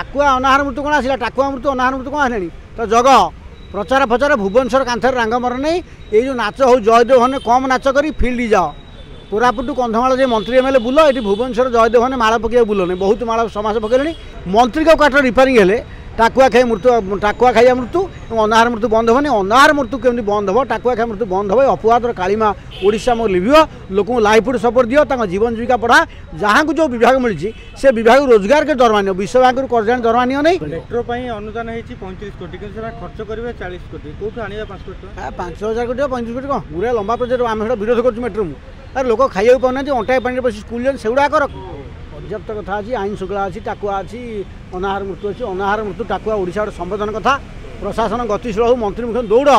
टाकुआ अनाहार मृत्यु कौन आसला टाकुआ मृत्यु अनाहार मृत्यु कौन आसलानी तो जग प्रचार प्रचार भुवनेश्वर कांथर रंग मर नहीं ये जो नाच हो जयदेव हने कम नाच कर फील्ड जाओ कोरापुट कंधमाल जो मंत्री एमएलए बुल ये भुवनेश्वर जयदेव हने माला पकड़ बुल नहीं बहुत माला समाज पकड़े मंत्री को काट रिपेयरिंग हेले टाकुआ खाई मृत्यु टाकुआ खाइया मृत्यु अनाहार मृत्यु बंद होनी अनाहार मृत्यु केमती बंद हो टाकुआ खाई मृत्यु बंद हो अपवादर कालीमा ओडिशा मोर लिभ लोक लाइवलीहुड सपोर्ट दियो जीवन जीविका बढ़ा जहाँ को जो विभाग मिली से विभाग रोजगार के दरमा नियो विश्व बैंक कर्जा दरमा नियो नहीं मेट्रो अनुदान होती 35 कोटी खर्च करेंगे 40 कोटी कौन आने 5 कोटी 5000 कोटी 35 कोटी कौन पूरा लंबा प्रोजेक्ट आम विरोध कर मेट्रो अरे लोक खाइबा पाना अंटाई पानी बस स्कूल जान से कर पर्याप्त कथा अच्छी आईन श्रृंखला अच्छी टाकुआ अच्छी अनाहार मृत्यु अच्छी अनाहार मृत्यु टाकुआ ओडिशा गोटे संबोधन कथा प्रशासन गतिशील हो मंत्री मुख्य दौड़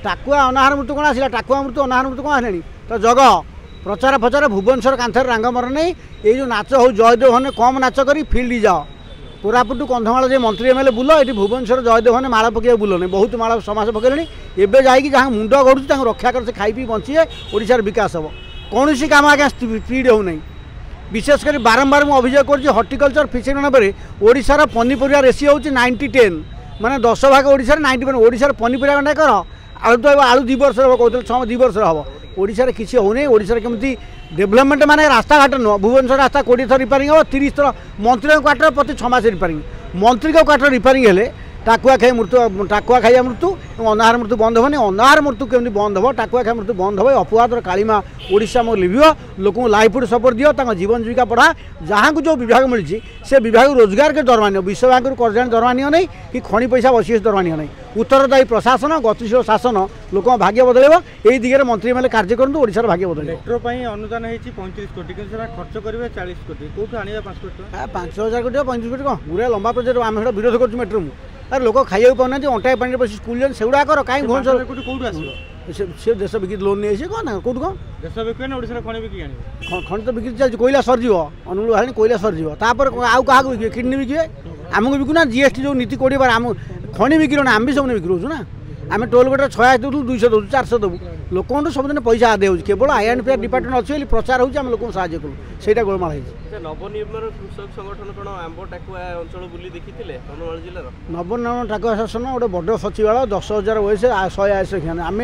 टाकुआ अनाहार मृत्यु कौन आसला टाकुआ मृत्यु अनाहार मृत्यु कौन आसलानी तो जग प्रचार प्रचार भुवनेश्वर कांथर रंग मर नहीं ये जो नाच हो जयदेव हने कम नाच कर फील्ड जाओ कोरापुट कंधमाल जो मंत्री एमएलए बुल ये भुवनेश्वर जयदेव हने माला पकड़ बुल नहीं बहुत माला समाज पकड़े एवं जा मुंड गढ़ुच रक्षा कर खाई पी बंचे ओडिशार विकास हम कौन कम आज्ञा स्पीड हो नहीं विशेषकर बारंबार मुझे अभियोग कर हर्टिकल्चर फिशरी भाव ओडिशार पनीपरिया रेसी हूँ 90-10 माने 10 भाग ओडिशार 90 ओडिशार पनीपरिया गंडा कर आलू तो आलू 2 वर्ष हम कहते 2 वर्ष हम ओडिशार किसी होनी ओडिशार केमती डेभलपमेंट माने रास्ता घाट नुह भुवनेश्वर रास्ता 20 थर रिपेयरिंग हम 30 थर मंत्री क्वार्टर प्रति 6 मास रिपेयरिंग मंत्री क्वार्टर रिपेयरिंग हेले टाकुआ खाई मृत्यु टाकुआ खाइया मृत्यु अनाहार मृत्यु बंद होनी अनाहार मृत्यु केमती बंद हो टाकुआ खाई मृत्यु बंद हो अपवादर कालीमा ओडिशा मोर लिभ लोक लाइवलीहुड सपोर्ट दियो जीवन जीविका बढ़ा जहाँ को जो विभाग मिली से विभाग रोजगार के दरमा नियो विश्व बैंक कर्जा दरमा नियो नहीं कि खଣି पैसा बसी दरमा नियो नहीं उत्तरदायी प्रशासन गतिशील शासन लोक भाग्य बदल यही दिगरे मंत्री एमएलए कार्य करूँ ओडिशार भाग्य बदल मेट्रो अनुदान होती 35 कोटी खर्च करेंगे 40 कोटी कौन आने 5 कोटी 5000 कोटी 35 कोटी कौन पूरा लंबा प्रोजेक्ट आम विरोध कर मेट्रो अरे लोक खाइबा पाना अंटाई पानी बस स्कूल जान से कर कहीं भुवनेश्वर कौट देश बिक्री लोन नहीं आसे कौन कौट कौन देश बिक्री ना ओडिशा खଣି बिक्री खଣି तो बिक्री चलती कोयला सरज अनुकूल भाई कोयला सरज आउ क्या बिके किडनी बिके आमको बिकुना जीएसटी जो नीति कोड़े बार आम खଣି बिक्री ना आम भी सब बिक्री हो ना आम टोल गेट 180 देवु 200 देवु 400 देवु लोक सबदिन पैसा आदाय हो केवल आईएनपीआर डिपार्टमेंट अच्छे प्रचार हो लोक साहय करूँ से गोलमाल है नवनिर्माण कृषक संगठन कौन आंब टाकुआ अंचल बुली देखी कंधमाल जिलार नवनिर्माण टाकुआ शासन गोटे बड़ सचिवालय 10,000 वयस 180 आम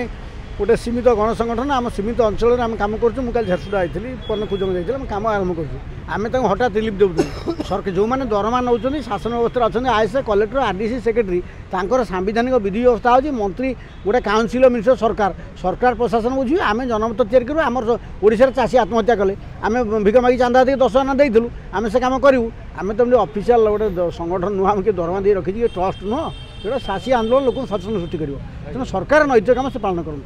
गोटे सीमित गणसंगठन आम सीमित अंचल आम कम करूँ मुझे झारसुगुड़ा आई पन्न कुजंग जाइए आम कम आरंभ करें हठात रिलीफ देवुँ सरकार जो मैंने दरमा नौ शासन व्यवस्था अच्छा आईएसए कलेक्टर आरडीसी सेक्रेटरी तांकर सांविधानिक विधि व्यवस्था हो मंत्री गोटे काउनसिल मिनिस्टर सरकार सरकार प्रशासन बुझे आम जनमत तैयारी करूँ आम ओडिशा चाषी आत्महत्या कले आम भिक मागी चांदा दे 10,000 देलु आम से कम करूँ आम तो ऑफिशियल गोटे संगठन नुह आम किए दरमा दे रखी ट्रस्ट नुह जो चाषी आंदोलन लोक सचेतन सृष्टि कर सरकार नैतिक काम से पालन करूँ।